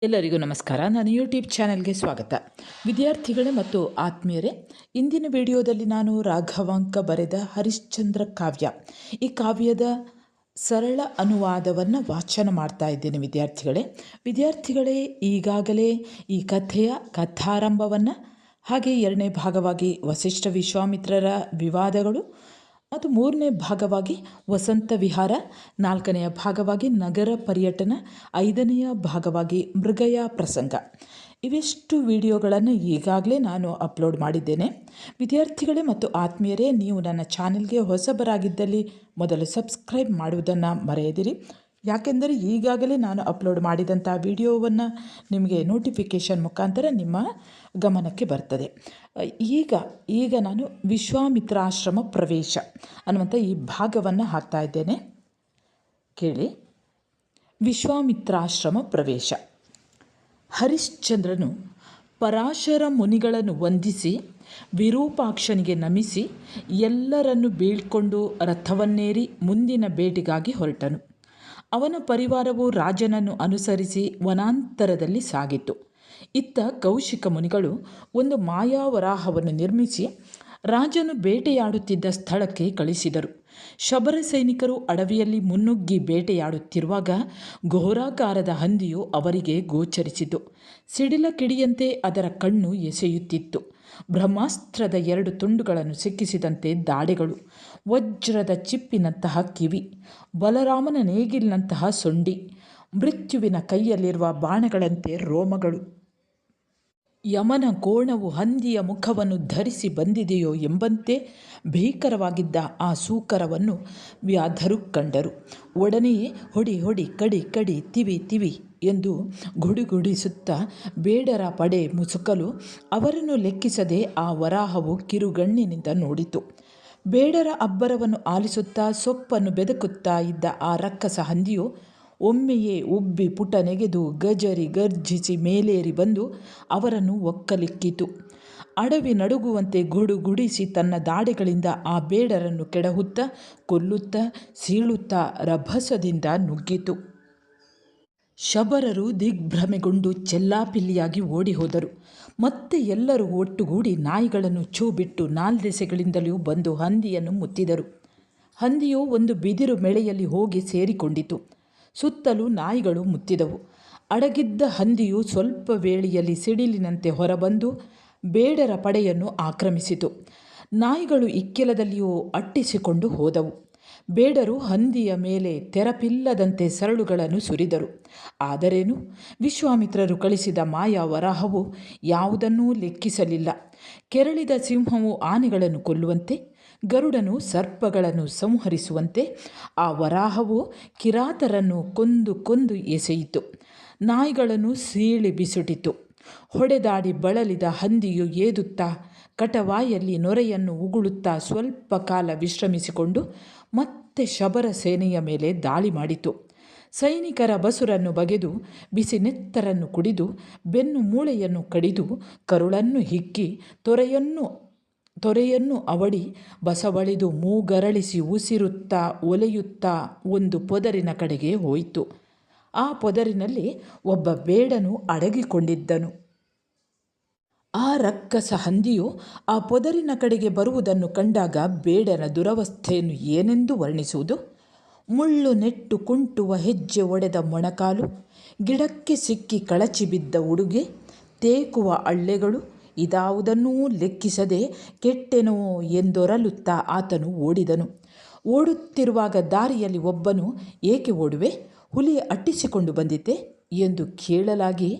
ಎಲ್ಲರಿಗೂ ನಮಸ್ಕಾರ. ನಾನು ಯೂಟ್ಯೂಬ್ ಚಾನೆಲ್ಗೆ ಸ್ವಾಗತ. ವಿದ್ಯಾರ್ಥಿಗಳೇ ಮತ್ತು ಆತ್ಮೀಯರೇ, ಇಂದಿನ ವಿಡಿಯೋದಲ್ಲಿ ನಾನು ರಾಘವಾಂಕ ಬರೆದ ಹರಿಶ್ಚಂದ್ರ ಕಾವ್ಯ, ಈ ಕಾವ್ಯದ ಸರಳ ಅನುವಾದವನ್ನು ವಾಚನ ಮಾಡ್ತಾ ಇದ್ದೇನೆ. ವಿದ್ಯಾರ್ಥಿಗಳೇ ಈಗಾಗಲೇ ಈ ಕಥೆಯ ಕಥಾರಂಭವನ್ನು, ಹಾಗೆ 2ನೇ ಭಾಗವಾಗಿ ವಸಿಷ್ಠ ವಿಶ್ವಾಮಿತ್ರರ ವಿವಾದಗಳು ಮತ್ತು 3ನೇ ಭಾಗವಾಗಿ ವಸಂತ ವಿಹಾರ, 4ನೆಯ ಭಾಗವಾಗಿ ನಗರ ಪರ್ಯಟನ, 5ನೆಯ ಭಾಗವಾಗಿ ಮೃಗಯ ಪ್ರಸಂಗ, ಇವೆಷ್ಟು ವಿಡಿಯೋಗಳನ್ನು ಈಗಾಗಲೇ ನಾನು ಅಪ್ಲೋಡ್ ಮಾಡಿದ್ದೇನೆ. ವಿದ್ಯಾರ್ಥಿಗಳೇ ಮತ್ತು ಆತ್ಮೀಯರೇ, ನೀವು ನನ್ನ ಚಾನೆಲ್ಗೆ ಹೊಸಬರಾಗಿದ್ದಲ್ಲಿ ಮೊದಲು ಸಬ್ಸ್ಕ್ರೈಬ್ ಮಾಡುವುದನ್ನು ಮರೆಯದಿರಿ. ಯಾಕೆಂದರೆ ಈಗಾಗಲೇ ನಾನು ಅಪ್ಲೋಡ್ ಮಾಡಿದಂಥ ವಿಡಿಯೋವನ್ನು ನಿಮಗೆ ನೋಟಿಫಿಕೇಷನ್ ಮುಖಾಂತರ ನಿಮ್ಮ ಗಮನಕ್ಕೆ ಬರ್ತದೆ. ಈಗ ನಾನು ವಿಶ್ವಾಮಿತ್ರಾಶ್ರಮ ಪ್ರವೇಶ ಅನ್ನುವಂಥ ಈ ಭಾಗವನ್ನು ಹಾಕ್ತಾ ಇದ್ದೇನೆ. ಕೇಳಿ. ವಿಶ್ವಾಮಿತ್ರಾಶ್ರಮ ಪ್ರವೇಶ. ಹರಿಶ್ಚಂದ್ರನು ಪರಾಶರ ಮುನಿಗಳನ್ನು ವಂದಿಸಿ ವಿರೂಪಾಕ್ಷನಿಗೆ ನಮಿಸಿ ಎಲ್ಲರನ್ನು ಬೀಳ್ಕೊಂಡು ರಥವನ್ನೇರಿ ಮುಂದಿನ ಬೇಟೆಗಾಗಿ ಹೊರಟನು. ಅವನ ಪರಿವಾರವು ರಾಜನನ್ನು ಅನುಸರಿಸಿ ವನಾಂತರದಲ್ಲಿ ಸಾಗಿತು. ಇತ್ತ ಕೌಶಿಕ ಮುನಿಗಳು ಒಂದು ಮಾಯಾವರಾಹವನ್ನು ನಿರ್ಮಿಸಿ ರಾಜನು ಬೇಟೆಯಾಡುತ್ತಿದ್ದ ಸ್ಥಳಕ್ಕೆ ಕಳಿಸಿದರು. ಶಬರ ಸೈನಿಕರು ಅಡವಿಯಲ್ಲಿ ಮುನ್ನುಗ್ಗಿ ಬೇಟೆಯಾಡುತ್ತಿರುವಾಗ ಘೋರಾಕಾರದ ಹಂದಿಯು ಅವರಿಗೆ ಗೋಚರಿಸಿತು. ಸಿಡಿಲ ಕಿಡಿಯಂತೆ ಅದರ ಕಣ್ಣು ಎಸೆಯುತ್ತಿತ್ತು. ಬ್ರಹ್ಮಾಸ್ತ್ರದ 2 ತುಂಡುಗಳನ್ನು ಸಿಕ್ಕಿಸಿದಂತೆ ದಾಡೆಗಳು, ವಜ್ರದ ಚಿಪ್ಪಿನಂತಹ ಕಿವಿ, ಬಲರಾಮನ ನೇಗಿಲಿನಂತಹ ಸೊಂಡಿ, ಮೃತ್ಯುವಿನ ಕೈಯಲ್ಲಿರುವ ಬಾಣಗಳಂತೆ ರೋಮಗಳು. ಯಮನ ಕೋಣವು ಹಂದಿಯ ಮುಖವನ್ನು ಧರಿಸಿ ಬಂದಿದೆಯೋ ಎಂಬಂತೆ ಭೀಕರವಾಗಿದ್ದ ಆ ಸೂಕರವನ್ನು ವ್ಯಾಧರು ಕಂಡರು. ಒಡನೆಯೇ ಹೊಡಿ ಹೊಡಿ, ಕಡಿ ಕಡಿ, ತಿವಿ ತಿವಿ ಎಂದು ಗುಡುಗುಡಿಸುತ್ತಾ ಬೇಡರ ಪಡೆ ಮುಸುಕಲು ಅವರನ್ನು ಲೆಕ್ಕಿಸದೆ ಆ ವರಾಹವು ಕಿರುಗಣ್ಣಿನಿಂದ ನೋಡಿತು. ಬೇಡರ ಅಬ್ಬರವನ್ನು ಆಲಿಸುತ್ತಾ ಸೊಪ್ಪನ್ನು ಬೆದಕುತ್ತಾ ಇದ್ದ ಆ ರಕ್ಕಸ ಹಂದಿಯು ಒಮ್ಮೆಯೇ ಉಬ್ಬಿ ಪುಟ ನೆಗೆದು ಗಜರಿ ಗರ್ಜಿಸಿ ಮೇಲೇರಿ ಬಂದು ಅವರನ್ನು ಒಕ್ಕಲಿಕ್ಕಿತು. ಅಡವಿ ನಡುಗುವಂತೆ ಗುಡುಗುಡಿಸಿ ತನ್ನ ದಾಡೆಗಳಿಂದ ಆ ಬೇಡರನ್ನು ಕೆಡಹುತ್ತಾ ಕೊಲ್ಲುತ್ತಾ ಸೀಳುತ್ತಾ ರಭಸದಿಂದ ನುಗ್ಗಿತು. ಶಬರರು ದಿಗ್ಭ್ರಮೆಗೊಂಡು ಚೆಲ್ಲಾಪಿಲ್ಲಿಯಾಗಿ ಓಡಿ ಹೋದರು. ಮತ್ತೆ ಎಲ್ಲರೂ ಒಟ್ಟುಗೂಡಿ ನಾಯಿಗಳನ್ನು ಛೂ ಬಿಟ್ಟು 4 ದೆಸೆಗಳಿಂದಲೂ ಬಂದು ಹಂದಿಯನ್ನು ಮುತ್ತಿದರು. ಹಂದಿಯು ಒಂದು ಬಿದಿರು ಮೆಳೆಯಲ್ಲಿ ಹೋಗಿ ಸೇರಿಕೊಂಡಿತು. ಸುತ್ತಲೂ ನಾಯಿಗಳು ಮುತ್ತಿದವು. ಅಡಗಿದ್ದ ಹಂದಿಯು ಸ್ವಲ್ಪ ವೇಳೆಯಲ್ಲಿ ಸಿಡಿಲಿನಂತೆ ಹೊರಬಂದು ಬೇಡರ ಪಡೆಯನ್ನು ಆಕ್ರಮಿಸಿತು. ನಾಯಿಗಳು ಇಕ್ಕೆಲದಲ್ಲಿಯೂ ಅಟ್ಟಿಸಿಕೊಂಡು ಹೋದವು. ಬೇಡರು ಹಂದಿಯ ಮೇಲೆ ತೆರಪಿಲ್ಲದಂತೆ ಸರಳುಗಳನ್ನು ಸುರಿದರು. ಆದರೇನು, ವಿಶ್ವಾಮಿತ್ರರು ಕಳಿಸಿದ ಮಾಯಾವರಾಹವು ಯಾವುದನ್ನೂ ಲೆಕ್ಕಿಸಲಿಲ್ಲ. ಕೆರಳಿದ ಸಿಂಹವು ಆನೆಗಳನ್ನು ಕೊಲ್ಲುವಂತೆ, ಗರುಡನು ಸರ್ಪಗಳನ್ನು ಸಂಹರಿಸುವಂತೆ ಆ ವರಾಹವು ಕಿರಾತರನ್ನು ಕೊಂದು ಎಸೆಯಿತು. ನಾಯಿಗಳನ್ನು ಸೀಳಿ ಬಿಸುಟಿತು. ಹೊಡೆದಾಡಿ ಬಳಲಿದ ಹಂದಿಯು ಏದುತ್ತಾ ಕಟವಾಯಲ್ಲಿ ನೊರೆಯನ್ನು ಉಗುಳುತ್ತಾ ಸ್ವಲ್ಪ ಕಾಲ ವಿಶ್ರಮಿಸಿಕೊಂಡು ಮತ್ತೆ ಶಬರ ಸೇನೆಯ ಮೇಲೆ ದಾಳಿ ಮಾಡಿತು. ಸೈನಿಕರ ಬಸುರನ್ನು ಬಗೆದು, ಬಿಸಿ ನೆತ್ತರನ್ನು ಕುಡಿದು, ಬೆನ್ನು ಮೂಳೆಯನ್ನು ಕಡಿದು, ಕರುಳನ್ನು ಹಿಕ್ಕಿ, ತೊರೆಯನ್ನು ಅವಡಿ, ಬಸವಳಿದು, ಮೂಗರಳಿಸಿ, ಉಸಿರುತ್ತಾ ಒಲೆಯುತ್ತಾ ಒಂದು ಪೊದರಿನ ಕಡೆಗೆ ಹೋಯಿತು. ಆ ಪೊದರಿನಲ್ಲಿ ಒಬ್ಬ ಬೇಡನು ಅಡಗಿಕೊಂಡಿದ್ದನು. ಆ ರಕ್ಕಸ ಹಂದಿಯು ಆ ಪೊದರಿನ ಕಡೆಗೆ ಬರುವುದನ್ನು ಕಂಡಾಗ ಬೇಡನ ದುರವಸ್ಥೆಯನ್ನು ಏನೆಂದು ವರ್ಣಿಸುವುದು? ಮುಳ್ಳು ನೆಟ್ಟು ಕುಂಟುವ ಹೆಜ್ಜೆ ಒಡೆದ ಮೊಣಕಾಲು, ಗಿಡಕ್ಕೆ ಸಿಕ್ಕಿ ಕಳಚಿ ಬಿದ್ದ ಉಡುಗೆ, ತೇಕುವ ಅಳ್ಳೆಗಳು, ಇದಾವುದನ್ನೂ ಲೆಕ್ಕಿಸದೆ ಕೆಟ್ಟೆನೋ ಎಂದೊರಲುತ್ತಾ ಆತನು ಓಡಿದನು. ಓಡುತ್ತಿರುವಾಗ ದಾರಿಯಲ್ಲಿ ಒಬ್ಬನು, ಏಕೆ ಓಡುವೆ? ಹುಲಿ ಅಟ್ಟಿಸಿಕೊಂಡು ಬಂದಿತೆ ಎಂದು ಕೇಳಲಾಗಿ,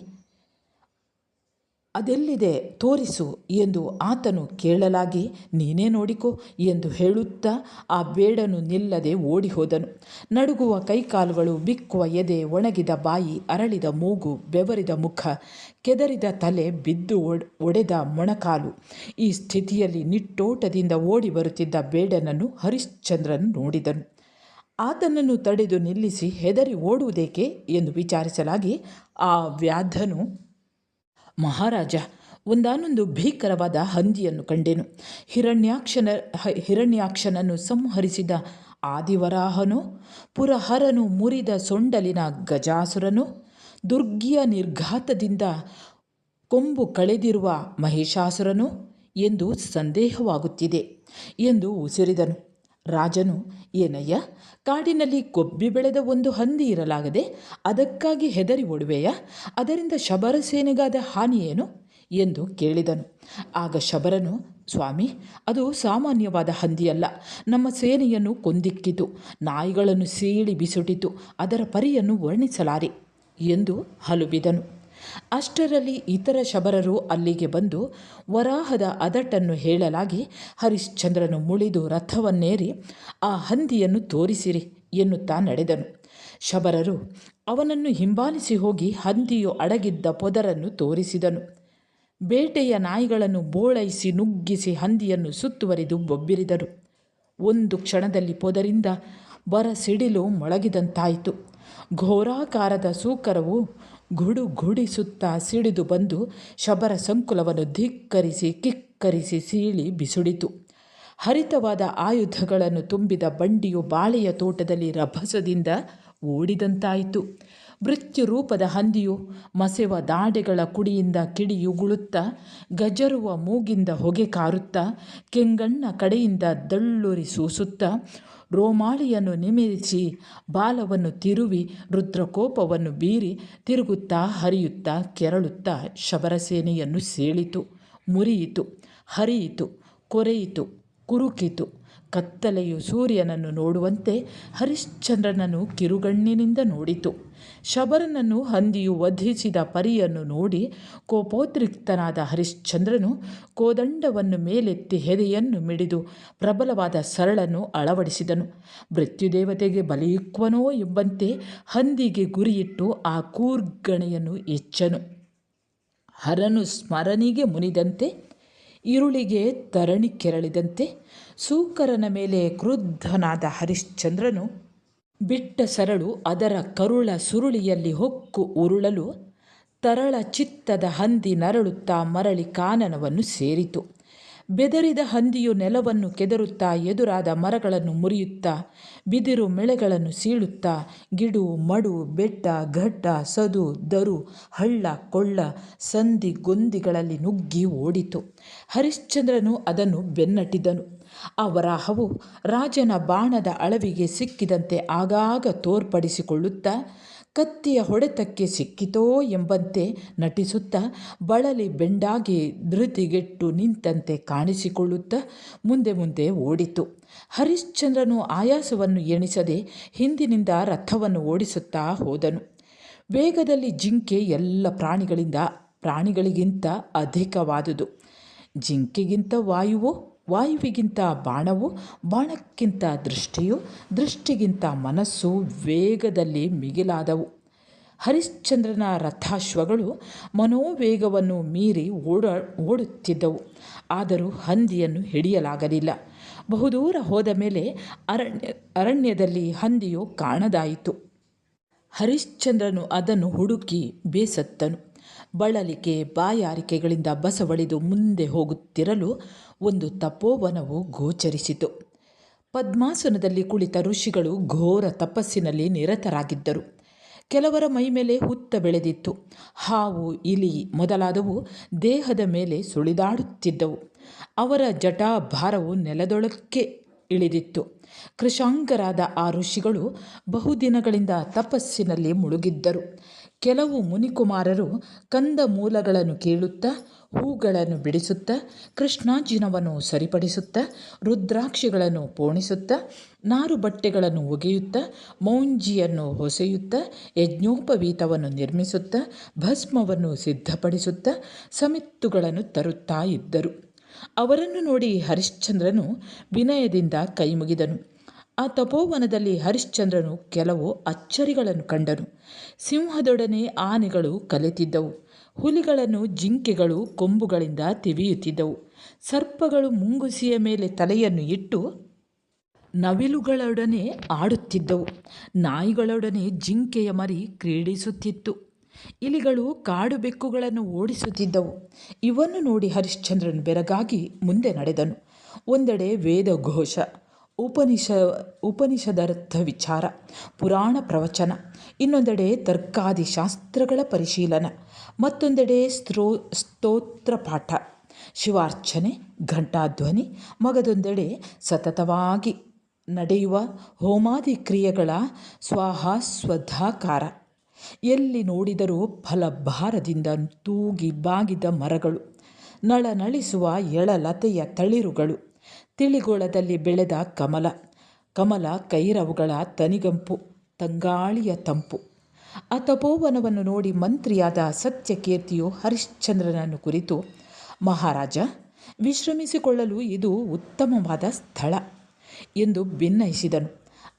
ಅದೆಲ್ಲಿದೆ ತೋರಿಸು ಎಂದು ಆತನು ಕೇಳಲಾಗಿ, ನೀನೇ ನೋಡಿಕೋ ಎಂದು ಹೇಳುತ್ತಾ ಆ ಬೇಡನು ನಿಲ್ಲದೆ ಓಡಿ ಹೋದನು. ನಡುಗುವ ಕೈಕಾಲುಗಳು, ಬಿಕ್ಕುವ ಎದೆ, ಒಣಗಿದ ಬಾಯಿ, ಅರಳಿದ ಮೂಗು, ಬೆವರಿದ ಮುಖ, ಕೆದರಿದ ತಲೆ, ಬಿದ್ದು ಒಡೆದ ಮೊಣಕಾಲು, ಈ ಸ್ಥಿತಿಯಲ್ಲಿ ನಿಟ್ಟೋಟದಿಂದ ಓಡಿ ಬರುತ್ತಿದ್ದ ಬೇಡನನ್ನು ಹರಿಶ್ಚಂದ್ರನು ನೋಡಿದನು. ಆತನನ್ನು ತಡೆದು ನಿಲ್ಲಿಸಿ, ಹೆದರಿ ಓಡುವುದೇಕೆ ಎಂದು ವಿಚಾರಿಸಲಾಗಿ, ಆ ವ್ಯಾಧನು, ಮಹಾರಾಜ, ಒಂದಾನೊಂದು ಭೀಕರವಾದ ಹಂದಿಯನ್ನು ಕಂಡೆನು. ಹಿರಣ್ಯಾಕ್ಷನನ್ನು ಸಂಹರಿಸಿದ ಆದಿವರಾಹನೋ, ಪುರಹರನು ಮುರಿದ ಸೊಂಡಲಿನ ಗಜಾಸುರನೋ, ದುರ್ಗಿಯ ನಿರ್ಘಾತದಿಂದ ಕೊಂಬು ಕಳೆದಿರುವ ಮಹಿಷಾಸುರನು ಎಂದು ಸಂದೇಹವಾಗುತ್ತಿದೆ ಎಂದು ಉಸಿರಿದನು. ರಾಜನು, ಏನಯ್ಯ, ಕಾಡಿನಲ್ಲಿ ಕೊಬ್ಬಿ ಬೆಳೆದ ಒಂದು ಹಂದಿ ಇರಲಾಗದೆ ಅದಕ್ಕಾಗಿ ಹೆದರಿ ಓಡುವೆಯ? ಅದರಿಂದ ಶಬರ ಸೇನೆಗಾದ ಹಾನಿಯೇನು ಎಂದು ಕೇಳಿದನು. ಆಗ ಶಬರನು, ಸ್ವಾಮಿ, ಅದು ಸಾಮಾನ್ಯವಾದ ಹಂದಿಯಲ್ಲ. ನಮ್ಮ ಸೇನೆಯನ್ನು ಕೊಂದಿಕ್ಕಿತು, ನಾಯಿಗಳನ್ನು ಸೀಳಿ ಬಿಸುಟಿತು, ಅದರ ಪರಿಯನ್ನು ವರ್ಣಿಸಲಾರೆ ಎಂದು ಹಲುಬಿದನು. ಅಷ್ಟರಲ್ಲಿ ಇತರ ಶಬರರು ಅಲ್ಲಿಗೆ ಬಂದು ವರಾಹದ ಅದಟನ್ನು ಹೇಳಲಾಗಿ ಹರಿಶ್ಚಂದ್ರನು ಮುಳಿದು ರಥವನ್ನೇರಿ ಆ ಹಂದಿಯನ್ನು ತೋರಿಸಿರಿ ಎನ್ನುತ್ತಾ ನಡೆದನು. ಶಬರರು ಅವನನ್ನು ಹಿಂಬಾಲಿಸಿ ಹೋಗಿ ಹಂದಿಯು ಅಡಗಿದ್ದ ಪೊದರನ್ನು ತೋರಿಸಿದನು. ಬೇಟೆಯ ನಾಯಿಗಳನ್ನು ಬೋಳೈಸಿ ನುಗ್ಗಿಸಿ ಹಂದಿಯನ್ನು ಸುತ್ತುವರಿದು ಬೊಬ್ಬಿರಿದರು. ಒಂದು ಕ್ಷಣದಲ್ಲಿ ಪೊದರಿಂದ ಬರಸಿಡಿಲು ಮೊಳಗಿದಂತಾಯಿತು. ಘೋರಾಕಾರದ ಸೂಕರವು ಗುಡುಗುಡಿಸುತ್ತಾ ಸಿಡಿದು ಬಂದು ಶಬರ ಸಂಕುಲವನ್ನು ಧಿಕ್ಕರಿಸಿ ಕಿಕ್ಕರಿಸಿ ಸೀಳಿ ಬಿಸುಡಿತು. ಹರಿತವಾದ ಆಯುಧಗಳನ್ನು ತುಂಬಿದ ಬಂಡಿಯು ಬಾಳೆಯ ತೋಟದಲ್ಲಿ ರಭಸದಿಂದ ಓಡಿದಂತಾಯಿತು. ಮೃತ್ಯುರೂಪದ ಹಂದಿಯು ಮಸೆವ ದಾಡೆಗಳ ಕುಡಿಯಿಂದ ಕಿಡಿಯುಗುಳುತ್ತಾ, ಗಜರುವ ಮೂಗಿಂದ ಹೊಗೆ ಕಾರುತ್ತಾ, ಕೆಂಗಣ್ಣ ಕಡೆಯಿಂದ ದಳ್ಳುರಿ ಸೂಸುತ್ತಾ, ರೋಮಾಳಿಯನ್ನು ನಿಮಿರಿಸಿ ಬಾಲವನ್ನು ತಿರುವಿ ರುದ್ರಕೋಪವನ್ನು ಬೀರಿ ತಿರುಗುತ್ತಾ ಹರಿಯುತ್ತಾ ಕೆರಳುತ್ತಾ ಶಬರಸೇನೆಯನ್ನು ಸೀಳಿತು, ಮುರಿಯಿತು, ಹರಿಯಿತು, ಕೊರೆಯಿತು, ಕುರುಕಿತು. ಕತ್ತಲೆಯು ಸೂರ್ಯನನ್ನು ನೋಡುವಂತೆ ಹರಿಶ್ಚಂದ್ರನನ್ನು ಕಿರುಗಣ್ಣಿನಿಂದ ನೋಡಿತು. ಶಬರನನ್ನು ಹಂದಿಯು ವಧಿಸಿದ ಪರಿಯನ್ನು ನೋಡಿ ಕೋಪೋದ್ರಿಕ್ತನಾದ ಹರಿಶ್ಚಂದ್ರನು ಕೋದಂಡವನ್ನು ಮೇಲೆತ್ತಿ ಹೆದೆಯನ್ನು ಮಿಡಿದು ಪ್ರಬಲವಾದ ಸರಳನ್ನು ಅಳವಡಿಸಿದನು. ಮೃತ್ಯುದೇವತೆಗೆ ಬಲಿಯಿಕ್ಕುವನೋ ಎಂಬಂತೆ ಹಂದಿಗೆ ಗುರಿಯಿಟ್ಟು ಆ ಕೂರ್ಗಣೆಯನ್ನು ಎಚ್ಚನು. ಹರನು ಸ್ಮರಣಿಗೆ ಮುನಿದಂತೆ, ಇರುಳಿಗೆ ತರಣಿ ಕೆರಳಿದಂತೆ ಸೂಕರನ ಮೇಲೆ ಕ್ರುದ್ಧನಾದ ಹರಿಶ್ಚಂದ್ರನು ಬಿಟ್ಟ ಸರಳು ಅದರ ಕರುಳ ಸುರುಳಿಯಲ್ಲಿ ಹೊಕ್ಕು ಉರುಳಲು ತರಳ ಚಿತ್ತದ ಹಂದಿ ನರಳುತ್ತಾ ಮರಳಿ ಕಾನನವನ್ನು ಸೇರಿತು. ಬೆದರಿದ ಹಂದಿಯು ನೆಲವನ್ನು ಕೆದರುತ್ತಾ ಎದುರಾದ ಮರಗಳನ್ನು ಮುರಿಯುತ್ತಾ ಬಿದಿರು ಮೆಳೆಗಳನ್ನು ಸೀಳುತ್ತಾ ಗಿಡು ಮಡು ಬೆಟ್ಟ ಘಟ್ಟ ಸದು ದರು ಹಳ್ಳ ಕೊಳ್ಳ ಸಂದಿ ಗೊಂದಿಗಳಲ್ಲಿ ನುಗ್ಗಿ ಓಡಿತು. ಹರಿಶ್ಚಂದ್ರನು ಅದನ್ನು ಬೆನ್ನಟ್ಟಿದನು. ಆ ವರಾಹವು ರಾಜನ ಬಾಣದ ಅಳವಿಗೆ ಸಿಕ್ಕಿದಂತೆ ಆಗಾಗ ತೋರ್ಪಡಿಸಿಕೊಳ್ಳುತ್ತಾ ಕತ್ತಿಯ ಹೊಡೆತಕ್ಕೆ ಸಿಕ್ಕಿತೋ ಎಂಬಂತೆ ನಟಿಸುತ್ತಾ ಬಳಲಿ ಬೆಂಡಾಗಿ ಧೃತಿಗೆಟ್ಟು ನಿಂತಂತೆ ಕಾಣಿಸಿಕೊಳ್ಳುತ್ತಾ ಮುಂದೆ ಮುಂದೆ ಓಡಿತು. ಹರಿಶ್ಚಂದ್ರನು ಆಯಾಸವನ್ನು ಎಣಿಸದೆ ಹಿಂದಿನಿಂದ ರಥವನ್ನು ಓಡಿಸುತ್ತಾ ಹೋದನು. ವೇಗದಲ್ಲಿ ಜಿಂಕೆ ಎಲ್ಲ ಪ್ರಾಣಿಗಳಿಗಿಂತ ಅಧಿಕವಾದುದು. ಜಿಂಕೆಗಿಂತ ವಾಯುವು, ವಾಯುವಿಗಿಂತ ಬಾಣವು, ಬಾಣಕ್ಕಿಂತ ದೃಷ್ಟಿಯು, ದೃಷ್ಟಿಗಿಂತ ಮನಸ್ಸು ವೇಗದಲ್ಲಿ ಮಿಗಿಲಾದವು. ಹರಿಶ್ಚಂದ್ರನ ರಥಾಶ್ವಗಳು ಮನೋವೇಗವನ್ನು ಮೀರಿ ಓಡುತ್ತಿದ್ದವು. ಆದರೂ ಹಂದಿಯನ್ನು ಹಿಡಿಯಲಾಗಲಿಲ್ಲ. ಬಹುದೂರ ಹೋದ ಮೇಲೆ ಅರಣ್ಯದಲ್ಲಿ ಹಂದಿಯು ಕಾಣದಾಯಿತು. ಹರಿಶ್ಚಂದ್ರನು ಅದನ್ನು ಹುಡುಕಿ ಬೇಸತ್ತನು. ಬಳಲಿಕೆ ಬಾಯಾರಿಕೆಗಳಿಂದ ಬಸವಳಿದು ಮುಂದೆ ಹೋಗುತ್ತಿರಲು ಒಂದು ತಪೋವನವು ಗೋಚರಿಸಿತು. ಪದ್ಮಾಸನದಲ್ಲಿ ಕುಳಿತ ಋಷಿಗಳು ಘೋರ ತಪಸ್ಸಿನಲ್ಲಿ ನಿರತರಾಗಿದ್ದರು. ಕೆಲವರ ಮೈಮೇಲೆ ಹುತ್ತ ಬೆಳೆದಿತ್ತು. ಹಾವು, ಇಲಿ ಮೊದಲಾದವು ದೇಹದ ಮೇಲೆ ಸುಳಿದಾಡುತ್ತಿದ್ದವು. ಅವರ ಜಟಾಭಾರವು ನೆಲದೊಳಕ್ಕೆ ಇಳಿದಿತ್ತು. ಕೃಶಾಂಗರಾದ ಆ ಋಷಿಗಳು ಬಹುದಿನಗಳಿಂದ ತಪಸ್ಸಿನಲ್ಲಿ ಮುಳುಗಿದ್ದರು. ಕೆಲವು ಮುನಿಕುಮಾರರು ಕಂದ ಮೂಲಗಳನ್ನು ಕೀಳುತ್ತಾ, ಹೂಗಳನ್ನು ಬಿಡಿಸುತ್ತಾ, ಕೃಷ್ಣಾಜಿನವನ್ನು ಸರಿಪಡಿಸುತ್ತಾ, ರುದ್ರಾಕ್ಷಿಗಳನ್ನು ಪೋಣಿಸುತ್ತಾ, ನಾರು ಬಟ್ಟೆಗಳನ್ನು ಒಗೆಯುತ್ತಾ, ಮೌಂಜಿಯನ್ನು ಹೊಸೆಯುತ್ತಾ, ಯಜ್ಞೋಪವೀತವನ್ನು ನಿರ್ಮಿಸುತ್ತಾ, ಭಸ್ಮವನ್ನು ಸಿದ್ಧಪಡಿಸುತ್ತಾ, ಸಮಿತ್ತುಗಳನ್ನು ತರುತ್ತಾ ಇದ್ದರು. ಅವರನ್ನು ನೋಡಿ ಹರಿಶ್ಚಂದ್ರನು ವಿನಯದಿಂದ ಕೈಮುಗಿದನು. ಆ ತಪೋವನದಲ್ಲಿ ಹರಿಶ್ಚಂದ್ರನು ಕೆಲವು ಅಚ್ಚರಿಗಳನ್ನು ಕಂಡನು. ಸಿಂಹದೊಡನೆ ಆನೆಗಳು ಕಲೆತಿದ್ದವು. ಹುಲಿಗಳನ್ನು ಜಿಂಕೆಗಳು ಕೊಂಬುಗಳಿಂದ ತಿವಿಯುತ್ತಿದ್ದವು. ಸರ್ಪಗಳು ಮುಂಗುಸಿಯ ಮೇಲೆ ತಲೆಯನ್ನು ಇಟ್ಟು ನವಿಲುಗಳೊಡನೆ ಆಡುತ್ತಿದ್ದವು. ನಾಯಿಗಳೊಡನೆ ಜಿಂಕೆಯ ಮರಿ ಕ್ರೀಡಿಸುತ್ತಿತ್ತು. ಇಲಿಗಳು ಕಾಡು ಬೆಕ್ಕುಗಳನ್ನು ಓಡಿಸುತ್ತಿದ್ದವು. ಇವನ್ನು ನೋಡಿ ಹರಿಶ್ಚಂದ್ರನು ಬೆರಗಾಗಿ ಮುಂದೆ ನಡೆದನು. ಒಂದೆಡೆ ವೇದಘೋಷ, ಉಪನಿಷ ಉಪನಿಷದರ್ಥ ವಿಚಾರ, ಪುರಾಣ ಪ್ರವಚನ, ಇನ್ನೊಂದೆಡೆ ತರ್ಕಾದಿ ಶಾಸ್ತ್ರಗಳ ಪರಿಶೀಲನ, ಮತ್ತೊಂದೆಡೆ ಸ್ತೋತ್ರ ಪಾಠ, ಶಿವಾರ್ಚನೆ, ಘಂಟಾಧ್ವನಿ, ಮಗದೊಂದೆಡೆ ಸತತವಾಗಿ ನಡೆಯುವ ಹೋಮಾದಿ ಕ್ರಿಯೆಗಳ ಸ್ವಧಾಕಾರ. ಎಲ್ಲಿ ನೋಡಿದರೂ ಫಲಭಾರದಿಂದ ತೂಗಿ ಬಾಗಿದ ಮರಗಳು, ನಳನಳಿಸುವ ಎಳಲತೆಯ ತಳಿರುಗಳು, ತಿಳಿಗೋಳದಲ್ಲಿ ಬೆಳೆದ ಕಮಲ ಕೈರವುಗಳ ತನಿಗಂಪು, ತಂಗಾಳಿಯ ತಂಪು. ಆ ತಪೋವನವನ್ನು ನೋಡಿ ಮಂತ್ರಿಯಾದ ಸತ್ಯಕೀರ್ತಿಯು ಹರಿಶ್ಚಂದ್ರನನ್ನು ಕುರಿತು, ಮಹಾರಾಜ, ವಿಶ್ರಮಿಸಿಕೊಳ್ಳಲು ಇದು ಉತ್ತಮವಾದ ಸ್ಥಳ ಎಂದು ಭಿನ್ನಯಿಸಿದನು.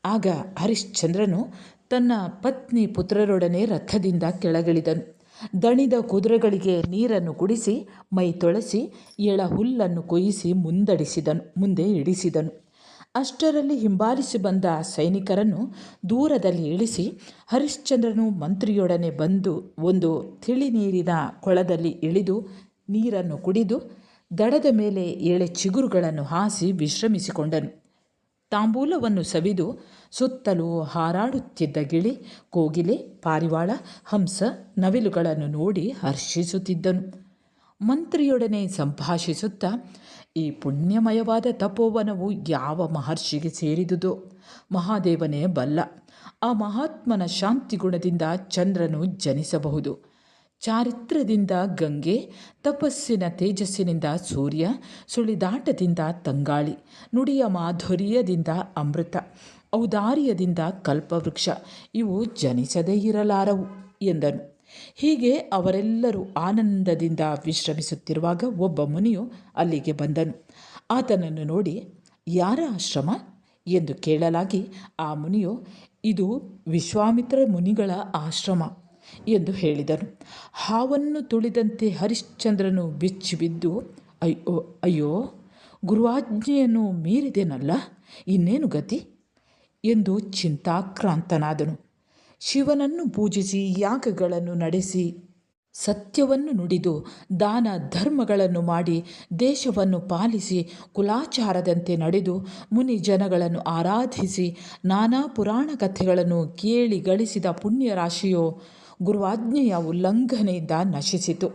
ಆಗ ಹರಿಶ್ಚಂದ್ರನು ತನ್ನ ಪತ್ನಿ ಪುತ್ರರೊಡನೆ ರಥದಿಂದ ಕೆಳಗಿಳಿದನು. ದಣಿದ ಕುದುರೆಗಳಿಗೆ ನೀರನ್ನು ಕುಡಿಸಿ, ಮೈ ತೊಳೆಸಿ, ಎಳ ಹುಲ್ಲನ್ನು ಕೊಯ್ಯಿಸಿ ಮುಂದೆ ಇಳಿಸಿದನು. ಅಷ್ಟರಲ್ಲಿ ಹಿಂಬಾಲಿಸಿ ಬಂದ ಸೈನಿಕರನ್ನು ದೂರದಲ್ಲಿ ಇಳಿಸಿ, ಹರಿಶ್ಚಂದ್ರನು ಮಂತ್ರಿಯೊಡನೆ ಬಂದು ಒಂದು ತಿಳಿ ನೀರಿನ ಕೊಳದಲ್ಲಿ ಇಳಿದು ನೀರನ್ನು ಕುಡಿದು ದಡದ ಮೇಲೆ ಎಳೆ ಚಿಗುರುಗಳನ್ನು ಹಾಸಿ ವಿಶ್ರಮಿಸಿಕೊಂಡನು. ತಾಂಬೂಲವನ್ನು ಸವಿದು ಸುತ್ತಲೂ ಹಾರಾಡುತ್ತಿದ್ದ ಗಿಳಿ, ಕೋಗಿಲೆ, ಪಾರಿವಾಳ, ಹಂಸ, ನವಿಲುಗಳನ್ನು ನೋಡಿ ಹರ್ಷಿಸುತ್ತಿದ್ದನು. ಮಂತ್ರಿಯೊಡನೆ ಸಂಭಾಷಿಸುತ್ತಾ, ಈ ಪುಣ್ಯಮಯವಾದ ತಪೋವನವು ಯಾವ ಮಹರ್ಷಿಗೆ ಸೇರಿದುದೋ ಮಹಾದೇವನೇ ಬಲ್ಲ. ಆ ಮಹಾತ್ಮನ ಶಾಂತಿ ಗುಣದಿಂದ ಚಂದ್ರನು ಜನಿಸಬಹುದು, ಚಾರಿತ್ರ್ಯದಿಂದ ಗಂಗೆ, ತಪಸ್ಸಿನ ತೇಜಸ್ಸಿನಿಂದ ಸೂರ್ಯ, ಸುಳಿದಾಟದಿಂದ ತಂಗಾಳಿ, ನುಡಿಯ ಮಾಧುರ್ಯದಿಂದ ಅಮೃತ, ಔದಾರ್ಯದಿಂದ ಕಲ್ಪವೃಕ್ಷ ಇವು ಜನಿಸದೇ ಇರಲಾರವು ಎಂದನು. ಹೀಗೆ ಅವರೆಲ್ಲರೂ ಆನಂದದಿಂದ ವಿಶ್ರಮಿಸುತ್ತಿರುವಾಗ ಒಬ್ಬ ಮುನಿಯು ಅಲ್ಲಿಗೆ ಬಂದನು. ಆತನನ್ನು ನೋಡಿ, ಯಾರ ಆಶ್ರಮ ಎಂದು ಕೇಳಲಾಗಿ, ಆ ಮುನಿಯು, ಇದು ವಿಶ್ವಾಮಿತ್ರ ಮುನಿಗಳ ಆಶ್ರಮ ಎಂದು ಹೇಳಿದನು. ಹಾವನ್ನು ತುಳಿದಂತೆ ಹರಿಶ್ಚಂದ್ರನು ಬಿದ್ದು, ಅಯ್ಯೋ, ಗುರುವಾಜ್ಞೆಯನ್ನು ಮೀರಿದೆನಲ್ಲ, ಇನ್ನೇನು ಗತಿ ಎಂದು ಚಿಂತಾಕ್ರಾಂತನಾದನು. ಶಿವನನ್ನು ಪೂಜಿಸಿ, ಯಾಗಗಳನ್ನು ನಡೆಸಿ, ಸತ್ಯವನ್ನು ನುಡಿದು, ದಾನ ಧರ್ಮಗಳನ್ನು ಮಾಡಿ, ದೇಶವನ್ನು ಪಾಲಿಸಿ, ಕುಲಾಚಾರದಂತೆ ನಡೆದು, ಮುನಿ ಜನಗಳನ್ನು ಆರಾಧಿಸಿ, ನಾನಾ ಪುರಾಣ ಕಥೆಗಳನ್ನು ಕೇಳಿ ಗಳಿಸಿದ ಪುಣ್ಯರಾಶಿಯೋ ಗುರುವಾಜ್ಞೆಯ ಉಲ್ಲಂಘನೆಯಿಂದ ನಶಿಸಿತು.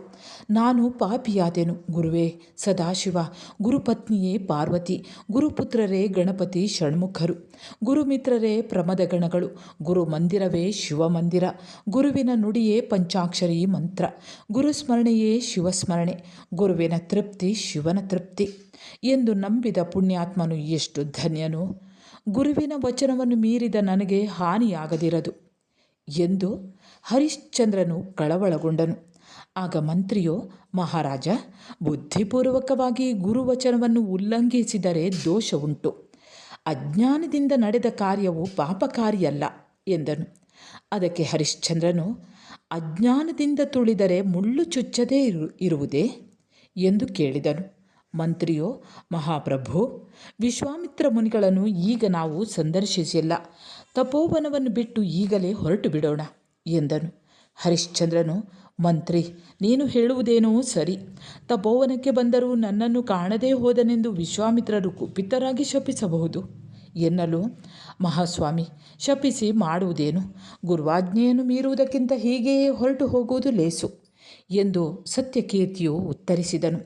ನಾನು ಪಾಪಿಯಾದೆನು ಗುರುವೇ ಸದಾಶಿವ, ಗುರುಪತ್ನಿಯೇ ಪಾರ್ವತಿ, ಗುರುಪುತ್ರರೇ ಗಣಪತಿ ಷಣ್ಮುಖರು, ಗುರುಮಿತ್ರರೇ ಪ್ರಮದಗಣಗಳು, ಗುರುಮಂದಿರವೇ ಶಿವಮಂದಿರ, ಗುರುವಿನ ನುಡಿಯೇ ಪಂಚಾಕ್ಷರಿ ಮಂತ್ರ, ಗುರುಸ್ಮರಣೆಯೇ ಶಿವಸ್ಮರಣೆ, ಗುರುವಿನ ತೃಪ್ತಿ ಶಿವನ ತೃಪ್ತಿ ಎಂದು ನಂಬಿದ ಪುಣ್ಯಾತ್ಮನು ಎಷ್ಟು ಧನ್ಯನು. ಗುರುವಿನ ವಚನವನ್ನು ಮೀರಿದ ನನಗೆ ಹಾನಿಯಾಗದಿರದು ಎಂದು ಹರಿಶ್ಚಂದ್ರನು ಕಳವಳಗೊಂಡನು. ಆಗ ಮಂತ್ರಿಯೋ, ಮಹಾರಾಜ, ಬುದ್ಧಿಪೂರ್ವಕವಾಗಿ ಗುರುವಚನವನ್ನು ಉಲ್ಲಂಘಿಸಿದರೆ ದೋಷ ಉಂಟು. ಅಜ್ಞಾನದಿಂದ ನಡೆದ ಕಾರ್ಯವು ಪಾಪಕಾರಿಯಲ್ಲ ಎಂದನು. ಅದಕ್ಕೆ ಹರಿಶ್ಚಂದ್ರನು, ಅಜ್ಞಾನದಿಂದ ತುಳಿದರೆ ಮುಳ್ಳು ಚುಚ್ಚದೇ ಇರುವುದೇ ಎಂದು ಕೇಳಿದನು. ಮಂತ್ರಿಯೋ, ಮಹಾಪ್ರಭು, ವಿಶ್ವಾಮಿತ್ರ ಮುನಿಗಳನ್ನು ಈಗ ನಾವು ಸಂದರ್ಶಿಸಿಲ್ಲ, ತಪೋವನವನ್ನು ಬಿಟ್ಟು ಈಗಲೇ ಹೊರಟು ಬಿಡೋಣ ಎಂದನು. ಹರಿಶ್ಚಂದ್ರನು, ಮಂತ್ರಿ, ನೀನು ಹೇಳುವುದೇನೋ ಸರಿ. ತಪೋವನಕ್ಕೆ ಬಂದರೂ ನನ್ನನ್ನು ಕಾಣದೇ ಹೋದನೆಂದು ವಿಶ್ವಾಮಿತ್ರರು ಕುಪಿತರಾಗಿ ಶಪಿಸಬಹುದು ಎನ್ನಲು, ಮಹಾಸ್ವಾಮಿ, ಶಪಿಸಿ ಮಾಡುವುದೇನು? ಗುರುವಾಜ್ಞೆಯನ್ನು ಮೀರುವುದಕ್ಕಿಂತ ಹೀಗೆಯೇ ಹೊರಟು ಹೋಗುವುದು ಲೇಸು ಎಂದು ಸತ್ಯಕೀರ್ತಿಯು ಉತ್ತರಿಸಿದನು.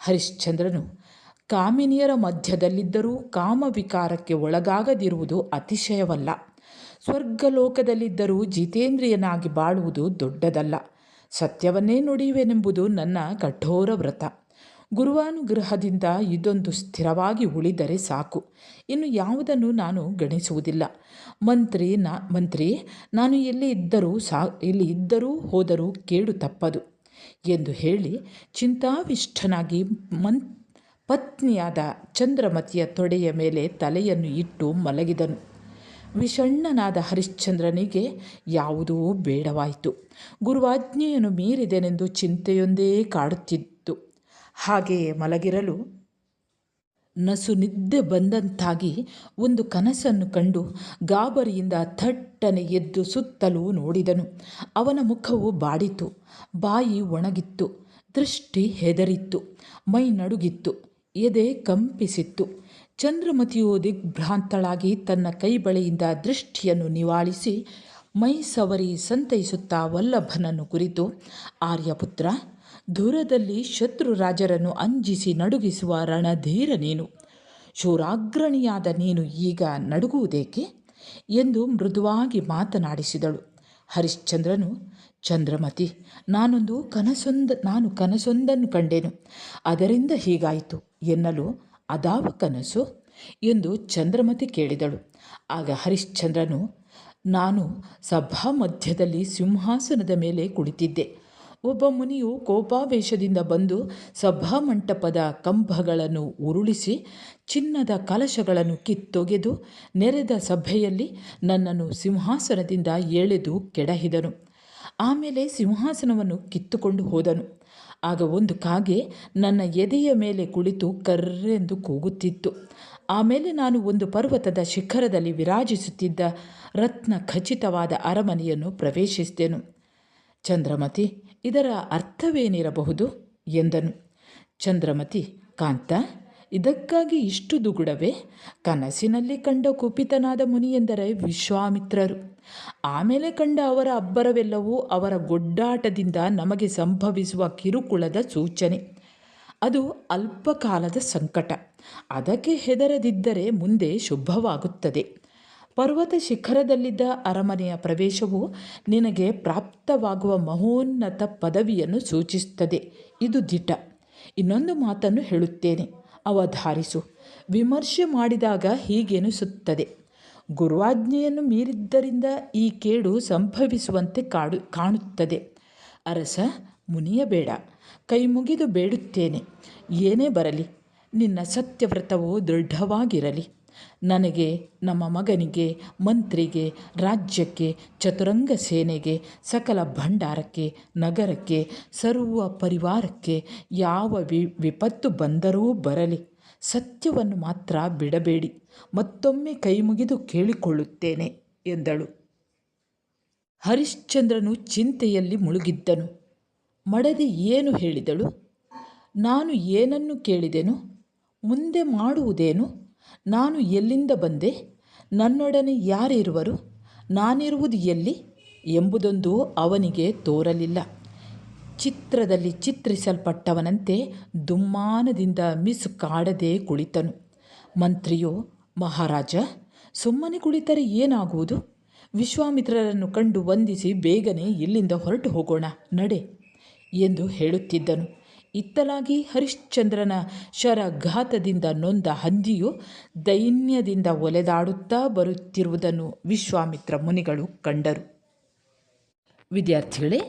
ಹರಿಶ್ಚಂದ್ರನು, ಕಾಮಿನಿಯರ ಮಧ್ಯದಲ್ಲಿದ್ದರೂ ಕಾಮವಿಕಾರಕ್ಕೆ ಒಳಗಾಗದಿರುವುದು ಅತಿಶಯವಲ್ಲ. ಸ್ವರ್ಗಲೋಕದಲ್ಲಿದ್ದರೂ ಜಿತೇಂದ್ರಿಯನಾಗಿ ಬಾಳುವುದು ದೊಡ್ಡದಲ್ಲ. ಸತ್ಯವನ್ನೇ ನುಡಿಯುವೆನೆಂಬುದು ನನ್ನ ಕಠೋರ ವ್ರತ. ಗುರುವಾನುಗ್ರಹದಿಂದ ಇದೊಂದು ಸ್ಥಿರವಾಗಿ ಉಳಿದರೆ ಸಾಕು, ಇನ್ನು ಯಾವುದನ್ನು ನಾನು ಗಣಿಸುವುದಿಲ್ಲ. ಮಂತ್ರಿ, ನಾನು ಇಲ್ಲಿ ಇದ್ದರೂ ಹೋದರೂ ಕೇಡು ತಪ್ಪದು ಎಂದು ಹೇಳಿ ಚಿಂತಾವಿಷ್ಟನಾಗಿ ಪತ್ನಿಯಾದ ಚಂದ್ರಮತಿಯ ತೊಡೆಯ ಮೇಲೆ ತಲೆಯನ್ನು ಇಟ್ಟು ಮಲಗಿದನು. ವಿಷಣ್ಣನಾದ ಹರಿಶ್ಚಂದ್ರನಿಗೆ ಯಾವುದೂ ಬೇಡವಾಯಿತು. ಗುರುವಾಜ್ಞೆಯನ್ನು ಮೀರಿದೆನೆಂದು ಚಿಂತೆಯೊಂದೇ ಕಾಡುತ್ತಿತ್ತು. ಹಾಗೆಯೇ ಮಲಗಿರಲು ನಸು ನಿದ್ದೆ ಬಂದಂತಾಗಿ ಒಂದು ಕನಸನ್ನು ಕಂಡು ಗಾಬರಿಯಿಂದ ಥಟ್ಟನೆ ಎದ್ದು ಸುತ್ತಲೂ ನೋಡಿದನು. ಅವನ ಮುಖವು ಬಾಡಿತು, ಬಾಯಿ ಒಣಗಿತ್ತು, ದೃಷ್ಟಿ ಹೆದರಿತ್ತು, ಮೈ ನಡುಗಿತ್ತು, ಎದೆ ಕಂಪಿಸಿತ್ತು. ಚಂದ್ರಮತಿಯು ದಿಗ್ಭ್ರಾಂತಳಾಗಿ ತನ್ನ ಕೈ ಬಳೆಯಿಂದ ದೃಷ್ಟಿಯನ್ನು ನಿವಾಳಿಸಿ ಮೈ ಸವರಿ ಸಂತೈಸುತ್ತಾ ವಲ್ಲಭನನ್ನು ಕುರಿತು, ಆರ್ಯಪುತ್ರ, ದೂರದಲ್ಲಿ ಶತ್ರು ರಾಜರನ್ನು ಅಂಜಿಸಿ ನಡುಗಿಸುವ ರಣಧೀರ ನೀನು, ಶೂರಾಗ್ರಣಿಯಾದ ನೀನು ಈಗ ನಡುಗುವುದೇಕೆ ಎಂದು ಮೃದುವಾಗಿ ಮಾತನಾಡಿಸಿದಳು. ಹರಿಶ್ಚಂದ್ರನು, ಚಂದ್ರಮತಿ, ನಾನು ಕನಸೊಂದನ್ನು ಕಂಡೆನು, ಅದರಿಂದ ಹೀಗಾಯಿತು ಎನ್ನಲು ಅದಾವ ಕನಸು ಎಂದು ಚಂದ್ರಮತಿ ಕೇಳಿದಳು. ಆಗ ಹರಿಶ್ಚಂದ್ರನು, ನಾನು ಸಭಾ ಮಧ್ಯದಲ್ಲಿ ಸಿಂಹಾಸನದ ಮೇಲೆ ಕುಳಿತಿದ್ದೆ. ಒಬ್ಬ ಮುನಿಯು ಕೋಪಾವೇಶದಿಂದ ಬಂದು ಸಭಾಮಂಟಪದ ಕಂಬಗಳನ್ನು ಉರುಳಿಸಿ ಚಿನ್ನದ ಕಲಶಗಳನ್ನು ಕಿತ್ತೊಗೆದು ನೆರೆದ ಸಭೆಯಲ್ಲಿ ನನ್ನನ್ನು ಸಿಂಹಾಸನದಿಂದ ಎಳೆದು ಕೆಡಹಿದನು. ಆಮೇಲೆ ಸಿಂಹಾಸನವನ್ನು ಕಿತ್ತುಕೊಂಡು ಹೋದನು. ಆಗ ಒಂದು ಕಾಗೆ ನನ್ನ ಎದೆಯ ಮೇಲೆ ಕುಳಿತು ಕರ್ರೆಂದು ಕೂಗುತ್ತಿತ್ತು. ಆಮೇಲೆ ನಾನು ಒಂದು ಪರ್ವತದ ಶಿಖರದಲ್ಲಿ ವಿರಾಜಿಸುತ್ತಿದ್ದ ರತ್ನ ಖಚಿತವಾದ ಅರಮನೆಯನ್ನು ಪ್ರವೇಶಿಸಿದೆನು. ಚಂದ್ರಮತಿ, ಇದರ ಅರ್ಥವೇನಿರಬಹುದು ಎಂದನು. ಚಂದ್ರಮತಿ, ಕಾಂತ, ಇದಕ್ಕಾಗಿ ಇಷ್ಟು ದುಗುಡವೇ? ಕನಸಿನಲ್ಲಿ ಕಂಡ ಕುಪಿತನಾದ ಮುನಿಯೆಂದರೆ ವಿಶ್ವಾಮಿತ್ರರು. ಆಮೇಲೆ ಕಂಡ ಅವರ ಅಬ್ಬರವೆಲ್ಲವೂ ಅವರ ಗೊಡ್ಡಾಟದಿಂದ ನಮಗೆ ಸಂಭವಿಸುವ ಕಿರುಕುಳದ ಸೂಚನೆ. ಅದು ಅಲ್ಪಕಾಲದ ಸಂಕಟ. ಅದಕ್ಕೆ ಹೆದರದಿದ್ದರೆ ಮುಂದೆ ಶುಭವಾಗುತ್ತದೆ. ಪರ್ವತ ಶಿಖರದಲ್ಲಿದ್ದ ಅರಮನೆಯ ಪ್ರವೇಶವು ನಿನಗೆ ಪ್ರಾಪ್ತವಾಗುವ ಮಹೋನ್ನತ ಪದವಿಯನ್ನು ಸೂಚಿಸುತ್ತದೆ. ಇದು ದಿಟ. ಇನ್ನೊಂದು ಮಾತನ್ನು ಹೇಳುತ್ತೇನೆ, ಅವಧಾರಿಸು. ವಿಮರ್ಶೆ ಮಾಡಿದಾಗ ಹೀಗೆನಿಸುತ್ತದೆ, ಗುರುವಾಜ್ಞೆಯನ್ನು ಮೀರಿದ್ದರಿಂದ ಈ ಕೇಡು ಸಂಭವಿಸುವಂತೆ ಕಾಣುತ್ತದೆ. ಅರಸ, ಮುನಿಯಬೇಡ, ಕೈ ಮುಗಿದು ಬೇಡುತ್ತೇನೆ. ಏನೇ ಬರಲಿ, ನಿನ್ನ ಸತ್ಯವ್ರತವು ದೃಢವಾಗಿರಲಿ. ನನಗೆ, ನಮ್ಮ ಮಗನಿಗೆ, ಮಂತ್ರಿಗೆ, ರಾಜ್ಯಕ್ಕೆ, ಚತುರಂಗ ಸೇನೆಗೆ, ಸಕಲ ಭಂಡಾರಕ್ಕೆ, ನಗರಕ್ಕೆ, ಸರ್ವ ಪರಿವಾರಕ್ಕೆ ಯಾವ ವಿಪತ್ತು ಬಂದರೂ ಬರಲಿ, ಸತ್ಯವನ್ನು ಮಾತ್ರ ಬಿಡಬೇಡಿ. ಮತ್ತೊಮ್ಮೆ ಕೈಮುಗಿದು ಕೇಳಿಕೊಳ್ಳುತ್ತೇನೆ ಎಂದಳು. ಹರಿಶ್ಚಂದ್ರನು ಚಿಂತೆಯಲ್ಲಿ ಮುಳುಗಿದ್ದನು. ಮಡದಿ ಏನು ಹೇಳಿದಳು? ನಾನು ಏನನ್ನು ಕೇಳಿದೆನು? ಮುಂದೆ ಮಾಡುವುದೇನು? ನಾನು ಎಲ್ಲಿಂದ ಬಂದೆ? ನನ್ನೊಡನೆ ಯಾರಿರುವರು? ನಾನಿರುವುದು ಎಲ್ಲಿ ಎಂಬುದೊಂದು ಅವನಿಗೆ ತೋರಲಿಲ್ಲ. ಚಿತ್ರದಲ್ಲಿ ಚಿತ್ರಿಸಲ್ಪಟ್ಟವನಂತೆ ದುಮ್ಮಾನದಿಂದ ಮಿಸುಕಾಡದೆ ಕುಳಿತನು. ಮಂತ್ರಿಯೋ, ಮಹಾರಾಜ, ಸುಮ್ಮನೆ ಕುಳಿತರೆ ಏನಾಗುವುದು? ವಿಶ್ವಾಮಿತ್ರರನ್ನು ಕಂಡು ವಂದಿಸಿ ಬೇಗನೆ ಇಲ್ಲಿಂದ ಹೊರಟು ಹೋಗೋಣ, ನಡೆ ಎಂದು ಹೇಳುತ್ತಿದ್ದನು. ಇತ್ತಲಾಗಿ ಹರಿಶ್ಚಂದ್ರನ ಶರಘಾತದಿಂದ ನೊಂದ ಹಂದಿಯು ದೈನ್ಯದಿಂದ ಒಲೆದಾಡುತ್ತಾ ಬರುತ್ತಿರುವುದನ್ನು ವಿಶ್ವಾಮಿತ್ರ ಮುನಿಗಳು ಕಂಡರು. ವಿದ್ಯಾರ್ಥಿಗಳೇ,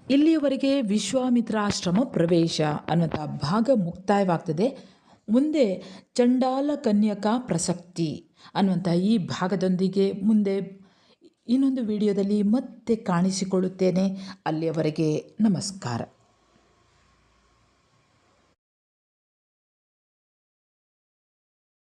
ಇಲ್ಲಿಯವರೆಗೆ ವಿಶ್ವಾಮಿತ್ರಾಶ್ರಮ ಪ್ರವೇಶ ಅನ್ನುವಂಥ ಭಾಗ ಮುಕ್ತಾಯವಾಗ್ತದೆ. ಮುಂದೆ ಚಂಡಾಲ ಕನ್ಯಕಾ ಪ್ರಸಕ್ತಿ ಅನ್ನುವಂಥ ಈ ಭಾಗದೊಂದಿಗೆ ಮುಂದೆ ಇನ್ನೊಂದು ವಿಡಿಯೋದಲ್ಲಿ ಮತ್ತೆ ಕಾಣಿಸಿಕೊಳ್ಳುತ್ತೇನೆ. ಅಲ್ಲಿಯವರೆಗೆ ನಮಸ್ಕಾರ.